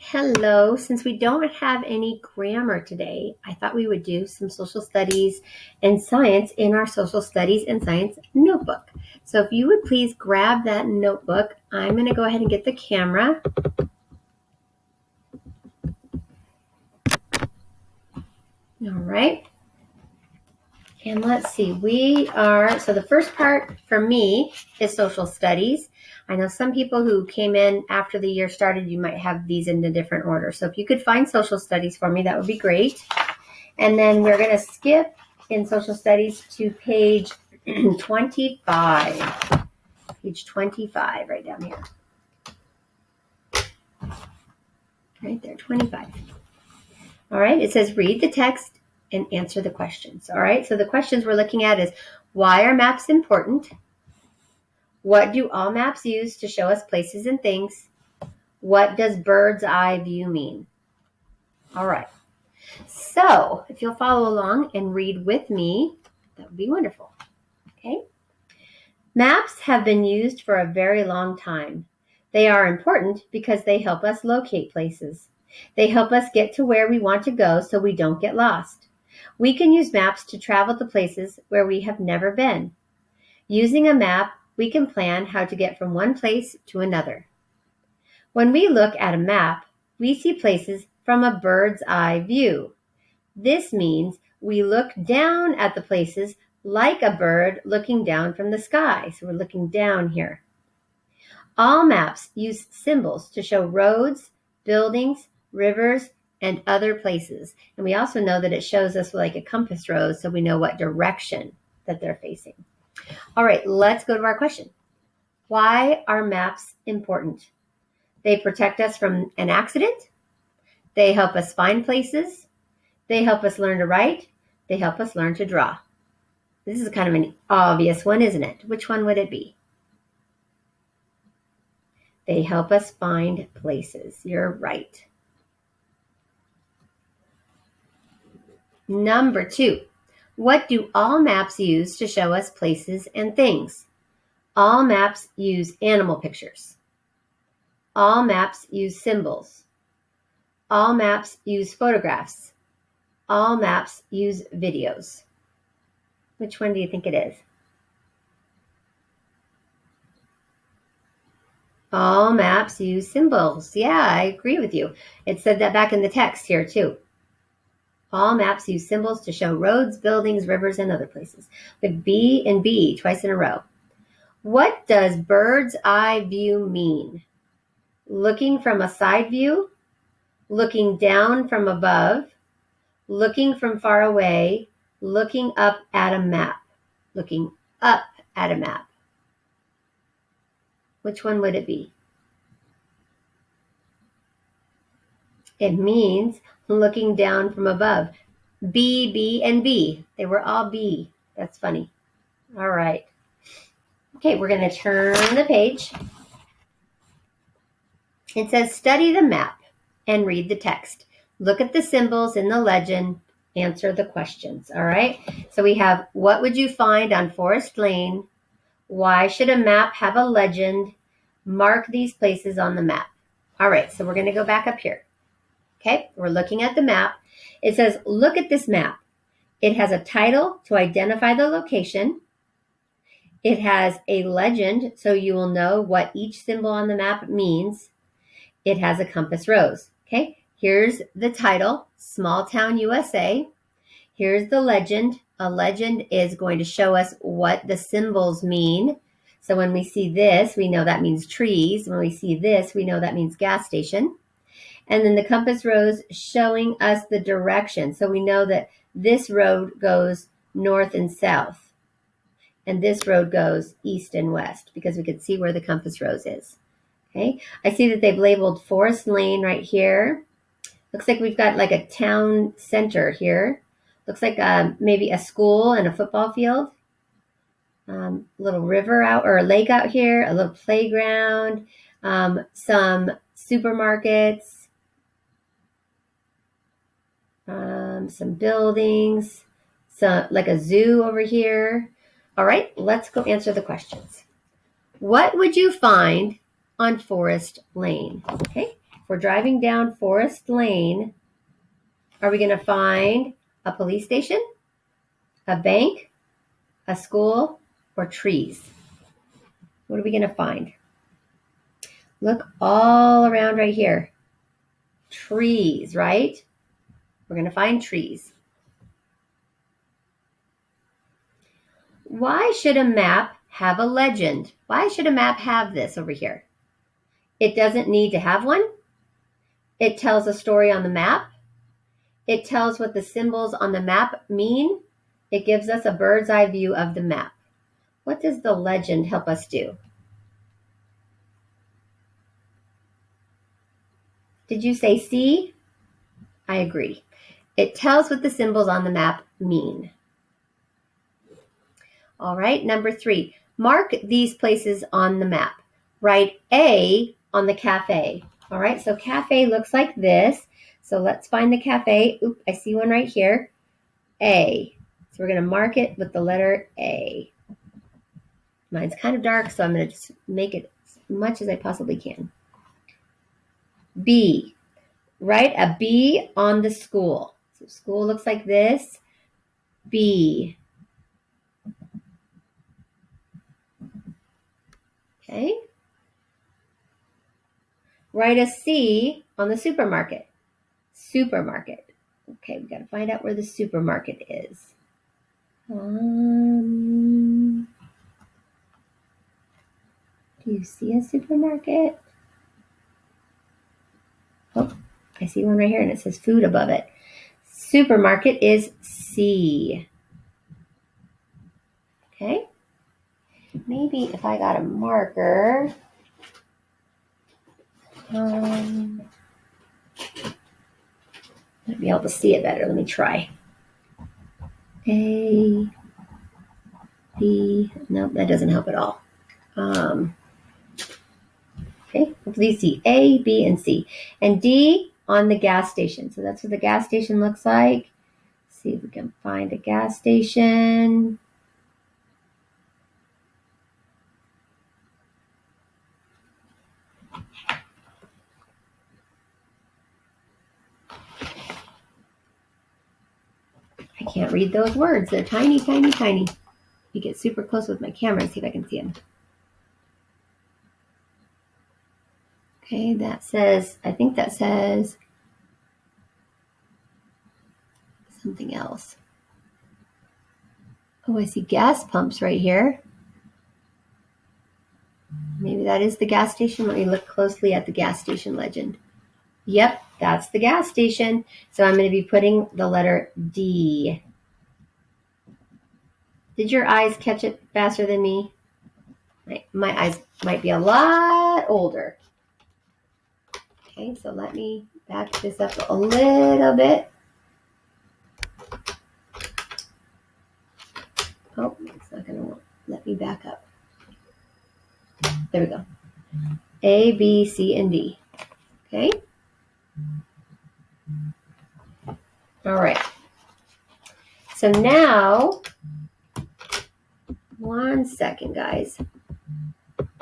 Hello. Since we don't have any grammar today, I thought we would do some social studies and science in our social studies and science notebook. So if you would please grab that notebook, I'm going to go ahead and get the camera. All right. And let's see, so the first part for me is social studies. I know some people who came in after the year started, you might have these in a different order. So if you could find social studies for me, that would be great. And then we're going to skip in social studies to page 25. Page 25, right down here. Right there, 25. All right, it says read the text and answer the questions. All right, so the questions we're looking at is, why are maps important? What do all maps use to show us places and things? What does bird's eye view mean? All right, so if you'll follow along and read with me, that would be wonderful. Okay. Maps have been used for a very long time. They are important because they help us locate places. They help us get to where we want to go so we don't get lost. We can use maps to travel to places where we have never been. Using a map, we can plan how to get from one place to another. When we look at a map, we see places from a bird's eye view. This means we look down at the places like a bird looking down from the sky. So we're looking down here. All maps use symbols to show roads, buildings, rivers, and other places. And we also know that it shows us like a compass rose so we know what direction that they're facing. All right, let's go to our question. Why are maps important? They protect us from an accident. They help us find places. They help us learn to write. They help us learn to draw. This is kind of an obvious one, isn't it? Which one would it be? They help us find places. You're right. Number 2, what do all maps use to show us places and things? All maps use animal pictures. All maps use symbols. All maps use photographs. All maps use videos. Which one do you think it is? All maps use symbols. Yeah, I agree with you. It said that back in the text here too. All maps use symbols to show roads, buildings, rivers, and other places. With B and B twice in a row. What does bird's eye view mean? Looking from a side view, looking down from above, looking from far away, looking up at a map. Looking up at a map. Which one would it be? It means looking down from above. B, B, and B. They were all B. That's funny. All right. Okay, we're going to turn the page. It says, study the map and read the text. Look at the symbols in the legend. Answer the questions. All right. So we have, what would you find on Forest Lane? Why should a map have a legend? Mark these places on the map. All right. So we're going to go back up here. Okay. We're looking at the map. It says, look at this map. It has a title to identify the location. It has a legend, so you will know what each symbol on the map means. It has a compass rose. Okay, here's the title, Small Town USA. Here's the legend. A legend is going to show us what the symbols mean. So when we see this, we know that means trees. When we see this, we know that means gas station. And then the compass rose showing us the direction. So we know that this road goes north and south. And this road goes east and west because we could see where the compass rose is. Okay, I see that they've labeled Forest Lane right here. Looks like we've got like a town center here. Looks like maybe a school and a football field. A little river out or a lake out here, a little playground, some supermarkets, some buildings, like a zoo over here. All right, let's go answer the questions. What would you find on Forest Lane? Okay, if we're driving down Forest Lane, are we going to find a police station, a bank, a school, or trees? What are we going to find? Look all around right here. Trees, right? We're going to find trees. Why should a map have a legend? Why should a map have this over here? It doesn't need to have one. It tells a story on the map. It tells what the symbols on the map mean. It gives us a bird's eye view of the map. What does the legend help us do? Did you say C? I agree. It tells what the symbols on the map mean. All right, number 3. Mark these places on the map. Write A on the cafe. All right, so cafe looks like this. So let's find the cafe. Oop, I see one right here. A. So we're going to mark it with the letter A. Mine's kind of dark, so I'm going to just make it as much as I possibly can. B. Write a B on the school. So school looks like this. B. Okay. Write a C on the supermarket. Supermarket. Okay, we got to find out where the supermarket is. Do you see a supermarket? Oh, I see one right here and it says food above it. Supermarket is C. Okay. Maybe if I got a marker. Might be able to see it better. Let me try. A, B. Nope, that doesn't help at all. Okay, hopefully you see A, B, and C. And D on the gas station. So that's what the gas station looks like. Let's see if we can find a gas station. I can't read those words. They're tiny, tiny, tiny. Let me get super close with my camera and see if I can see them. Okay, that says, I think that says something else. Oh, I see gas pumps right here. Maybe that is the gas station. Let me look closely at the gas station legend. Yep, that's the gas station. So I'm going to be putting the letter D. Did your eyes catch it faster than me? My eyes might be a lot older. Okay, so let me back this up a little bit. Oh, it's not going to let me back up. There we go. A, B, C, and D. Okay. All right. So now, one second, guys. All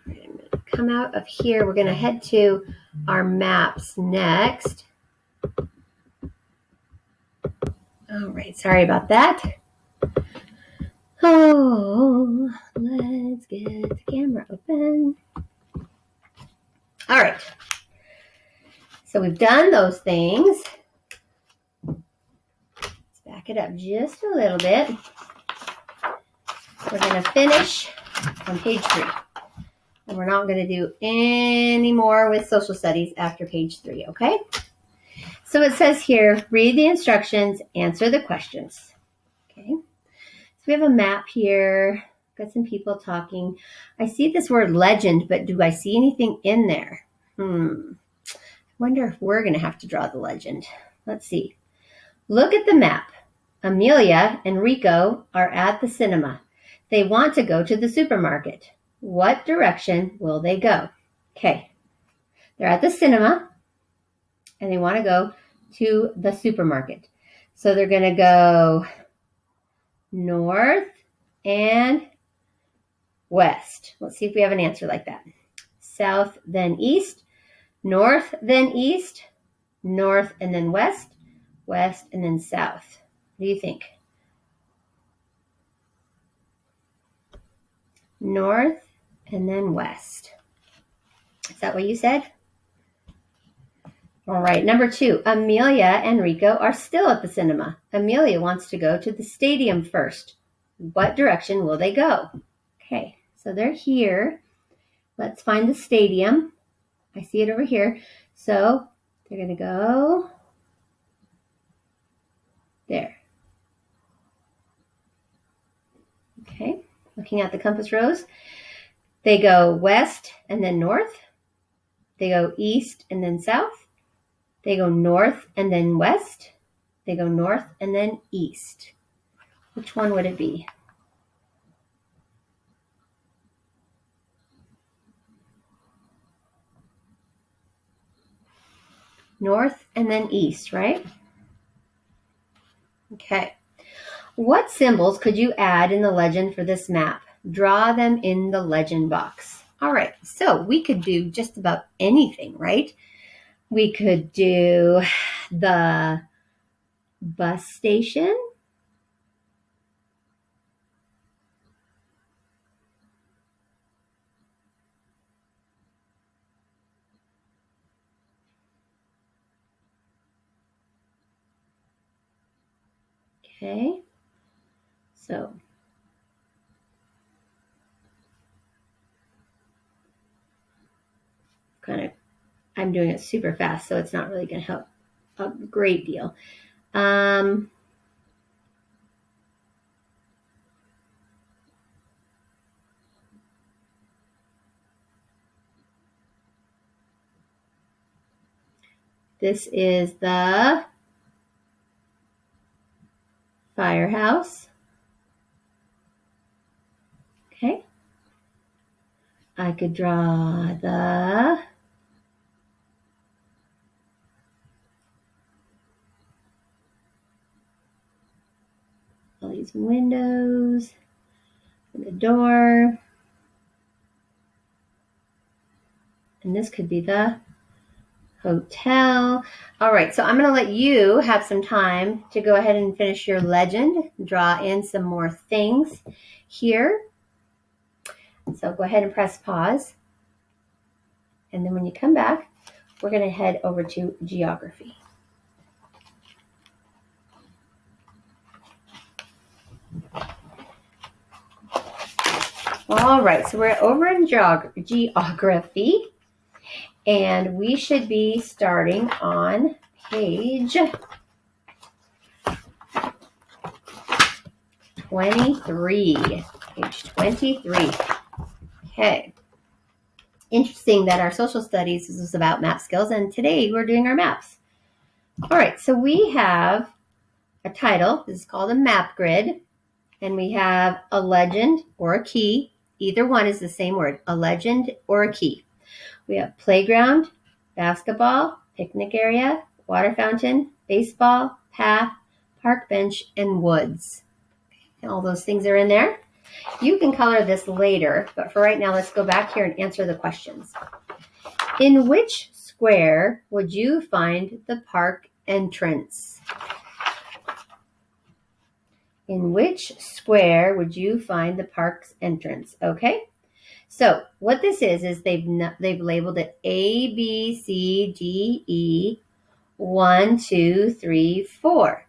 right, I'm going to come out of here. We're going to head to our maps next. All right, sorry about that. Oh, let's get the camera open. All right. So we've done those things. Let's back it up just a little bit. We're going to finish on page 3. And we're not going to do any more with social studies after page 3, okay? So it says here, read the instructions, answer the questions. Okay. So we have a map here. Got some people talking. I see this word legend, but do I see anything in there? I wonder if we're going to have to draw the legend. Let's see. Look at the map. Amelia and Rico are at the cinema. They want to go to the supermarket. What direction will they go? Okay. They're at the cinema and they want to go to the supermarket. So they're going to go north and west. Let's see if we have an answer like that. south, then east, north, then east, north, and then west, west, and then south. What do you think? North, and then west. Is that what you said? All right, number 2, Amelia and Rico are still at the cinema. Amelia wants to go to the stadium first. What direction will they go? Okay, so they're here. Let's find the stadium. I see it over here. So they're going to go there. Okay, looking at the compass rose. They go west and then north. They go east and then south. They go north and then west. They go north and then east. Which one would it be? North and then east, right? Okay. What symbols could you add in the legend for this map? Draw them in the legend box. All right, so we could do just about anything, right? We could do the bus station. Okay, so I'm doing it super fast, so it's not really going to help a great deal. This is the firehouse. Okay. I could draw all these windows and the door. And this could be the hotel. All right, so I'm going to let you have some time to go ahead and finish your legend, draw in some more things here. So go ahead and press pause. And then when you come back, we're going to head over to geography. All right, so we're over in geography, and we should be starting on page 23. Page 23. Okay. Interesting that our social studies is about map skills, and today we're doing our maps. All right, so we have a title. This is called a map grid, and we have a legend or a key. Either one is the same word, a legend or a key. We have playground, basketball, picnic area, water fountain, baseball, path, park bench, and woods. And all those things are in there. You can color this later, but for right now, let's go back here and answer the questions. In which square would you find the park entrance? In which square would you find the park's entrance? Okay, so what this is they've labeled it A, B, C, D, E, 1, 2, 3, 4.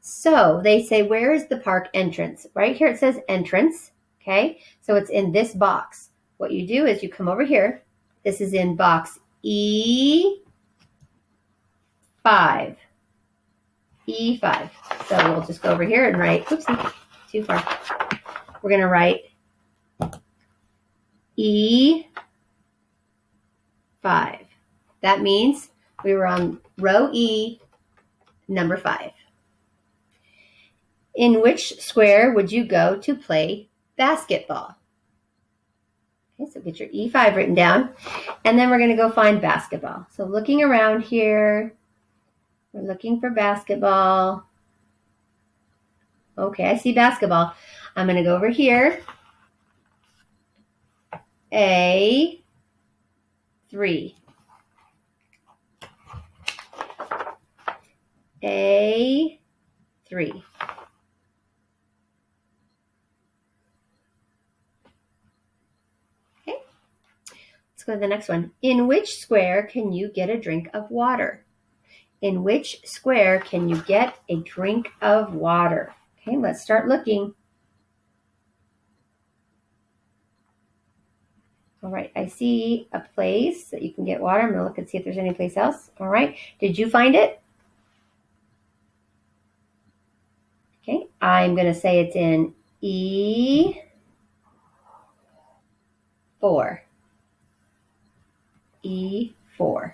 So they say, where is the park entrance? Right here it says entrance, okay? So it's in this box. What you do is you come over here. This is in box E5. E5. So we'll just go over here and write, oopsie, too far. We're going to write E5. That means we were on row E, number 5. In which square would you go to play basketball? Okay, so get your E5 written down, and then we're going to go find basketball. So looking around here, we're looking for basketball. Okay, I see basketball. I'm going to go over here. A, 3. A3. Okay. Let's go to the next one. In which square can you get a drink of water? In which square can you get a drink of water? Okay, let's start looking. All right, I see a place that you can get water. I'm going to look and see if there's any place else. All right, did you find it? Okay, I'm going to say it's in E4. E4.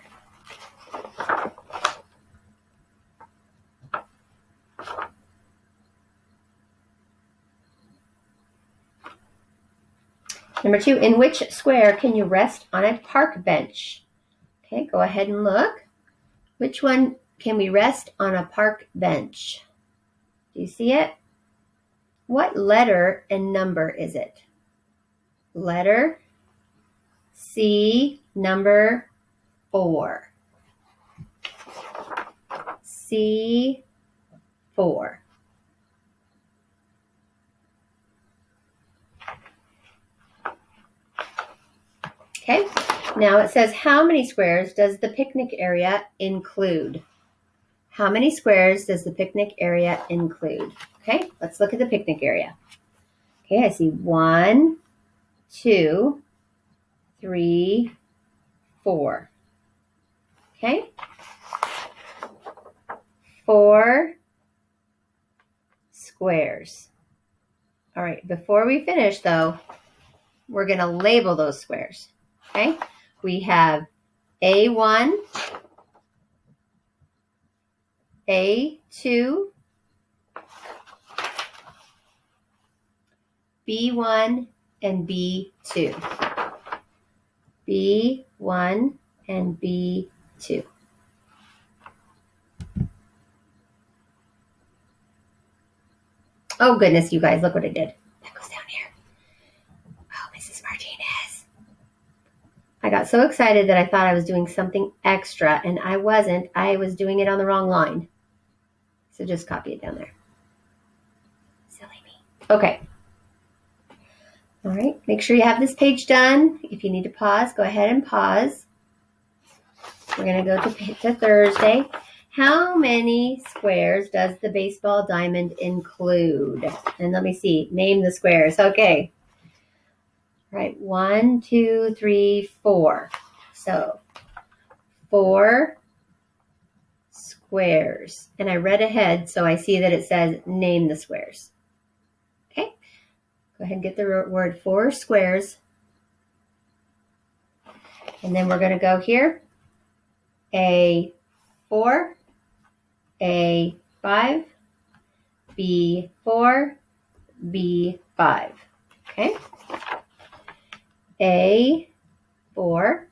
Number 2, in which square can you rest on a park bench? Okay, go ahead and look. Which one can we rest on a park bench? Do you see it? What letter and number is it? Letter C, number 4. C4. Okay, now it says, how many squares does the picnic area include? How many squares does the picnic area include? Okay, let's look at the picnic area. Okay, I see 1, 2, 3, 4. Okay, 4 squares. All right, before we finish though, we're going to label those squares. Okay, we have A1, A2, B1, and B2. B1 and B2. Oh goodness, you guys, look what I did. That goes down here. Oh, Mrs. Martinez. I got so excited that I thought I was doing something extra, and I wasn't. I was doing it on the wrong line. So just copy it down there. Silly me. Okay. All right, make sure you have this page done. If you need to pause, go ahead and pause. We're going to go to Thursday. How many squares does the baseball diamond include? And let me see. Name the squares. Okay. All right. 1, 2, 3, 4. So 4 squares. And I read ahead, so I see that it says name the squares. Okay. Go ahead and get the word 4 squares. And then we're going to go here. A4. A5, B4, B5. Okay. A4,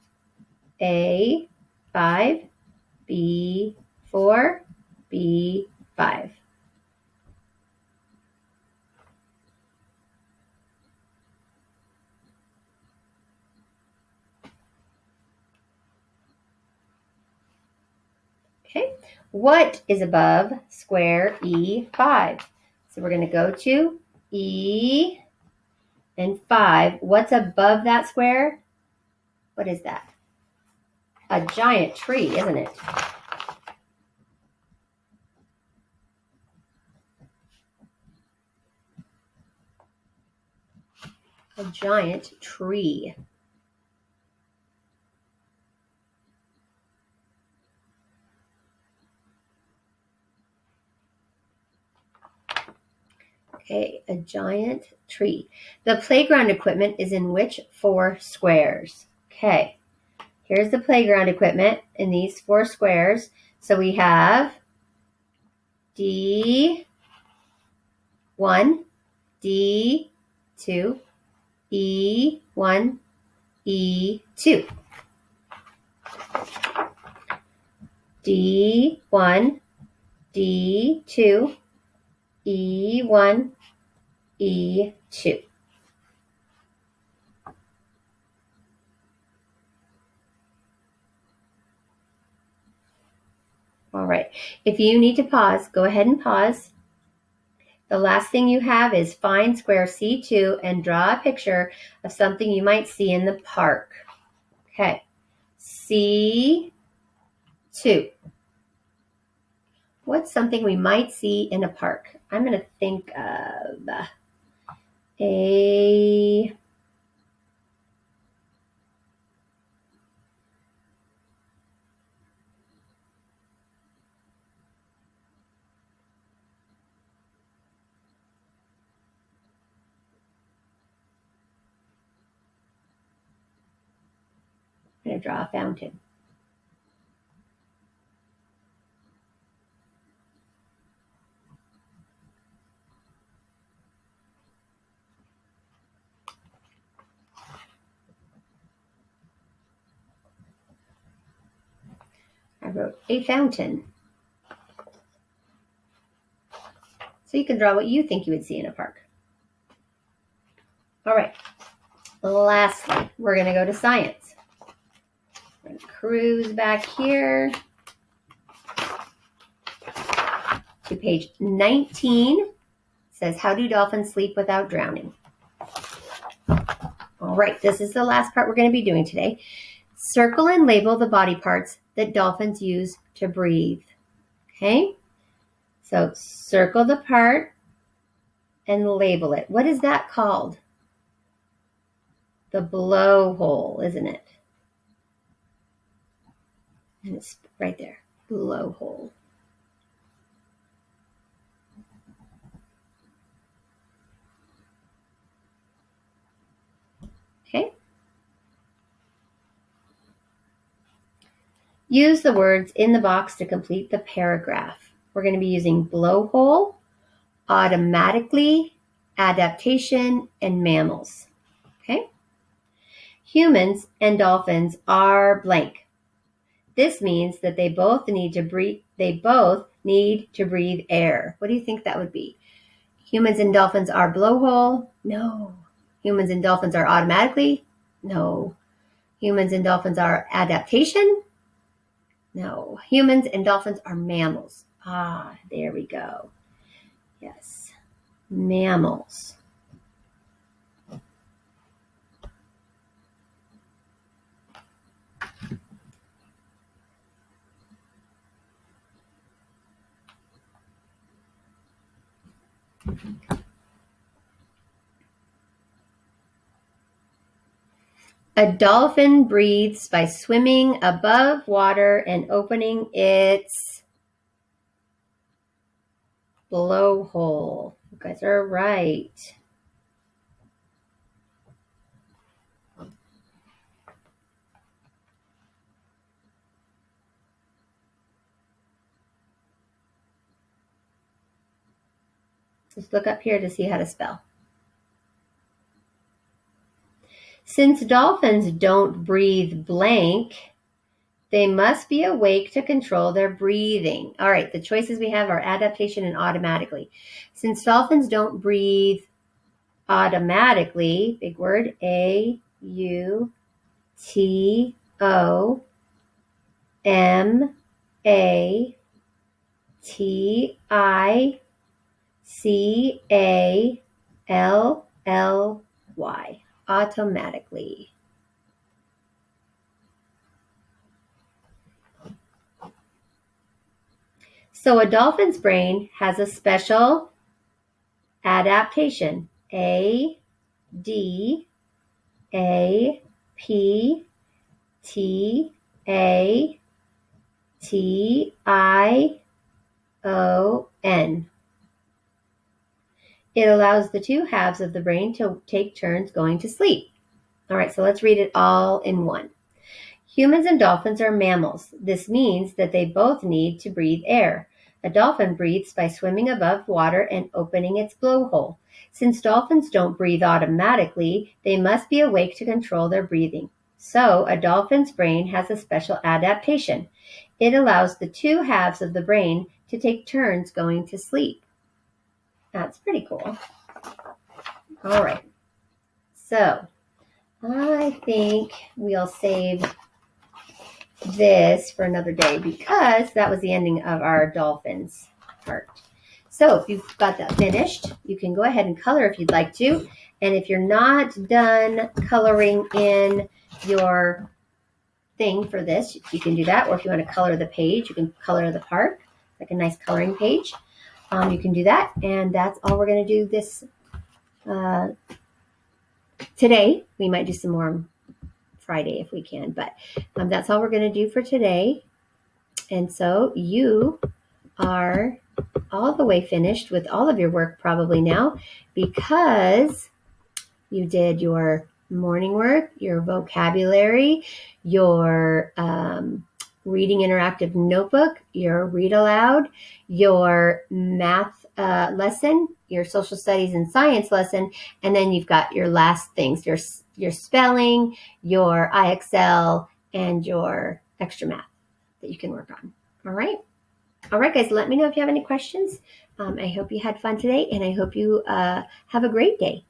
A5, B4, B5. Okay. What is above square E5? So we're going to go to E and 5. What's above that square? What is that? A giant tree, isn't it? A giant tree. Okay, a giant tree. The playground equipment is in which 4 squares? Okay, here's the playground equipment in these 4 squares. So we have D1, D2, E1, E2. D1, D2, E1, E2. All right. If you need to pause, go ahead and pause. The last thing you have is find square C2 and draw a picture of something you might see in the park. Okay. C2. What's something we might see in a park? I'm going to think of a... I'm going to draw a fountain. I wrote a fountain. So you can draw what you think you would see in a park. All right. Lastly, we're going to go to science. We're going to cruise back here to page 19. It says, how do dolphins sleep without drowning? All right, this is the last part we're going to be doing today. Circle and label the body parts that dolphins use to breathe. Okay? So circle the part and label it. What is that called? The blowhole, isn't it? And it's right there, blowhole. Okay? Use the words in the box to complete the paragraph. We're going to be using blowhole, automatically, adaptation, and mammals. Okay? Humans and dolphins are blank. This means that they both need to breathe air. What do you think that would be? Humans and dolphins are blowhole? No. Humans and dolphins are automatically? No. Humans and dolphins are adaptation? No. Humans and dolphins are mammals. Ah, there we go. Yes. Mammals. A dolphin breathes by swimming above water and opening its blowhole. You guys are right. Just look up here to see how to spell. Since dolphins don't breathe blank, they must be awake to control their breathing. All right, the choices we have are adaptation and automatically. Since dolphins don't breathe automatically, big word, A-U-T-O-M-A-T-I-C-A-L-L-Y, automatically. So a dolphin's brain has a special adaptation. A-D-A-P-T-I-O-N. It allows the two halves of the brain to take turns going to sleep. All right, so let's read it all in one. Humans and dolphins are mammals. This means that they both need to breathe air. A dolphin breathes by swimming above water and opening its blowhole. Since dolphins don't breathe automatically, they must be awake to control their breathing. So, a dolphin's brain has a special adaptation. It allows the two halves of the brain to take turns going to sleep. That's pretty cool. All right. So, I think we'll save this for another day because that was the ending of our dolphins part. So if you've got that finished, you can go ahead and color if you'd like to. And if you're not done coloring in your thing for this, you can do that. Or if you want to color the page, you can color the park, like a nice coloring page. You can do that. And that's all we're going to do this today. We might do some more on Friday if we can, but that's all we're going to do for today. And so you are all the way finished with all of your work probably now because you did your morning work, your vocabulary, your reading interactive notebook, your read aloud, your math lesson, your social studies and science lesson, and then you've got your last things, your spelling, your IXL, and your extra math that you can work on. All right. All right, guys, let me know if you have any questions. I hope you had fun today, and I hope you have a great day.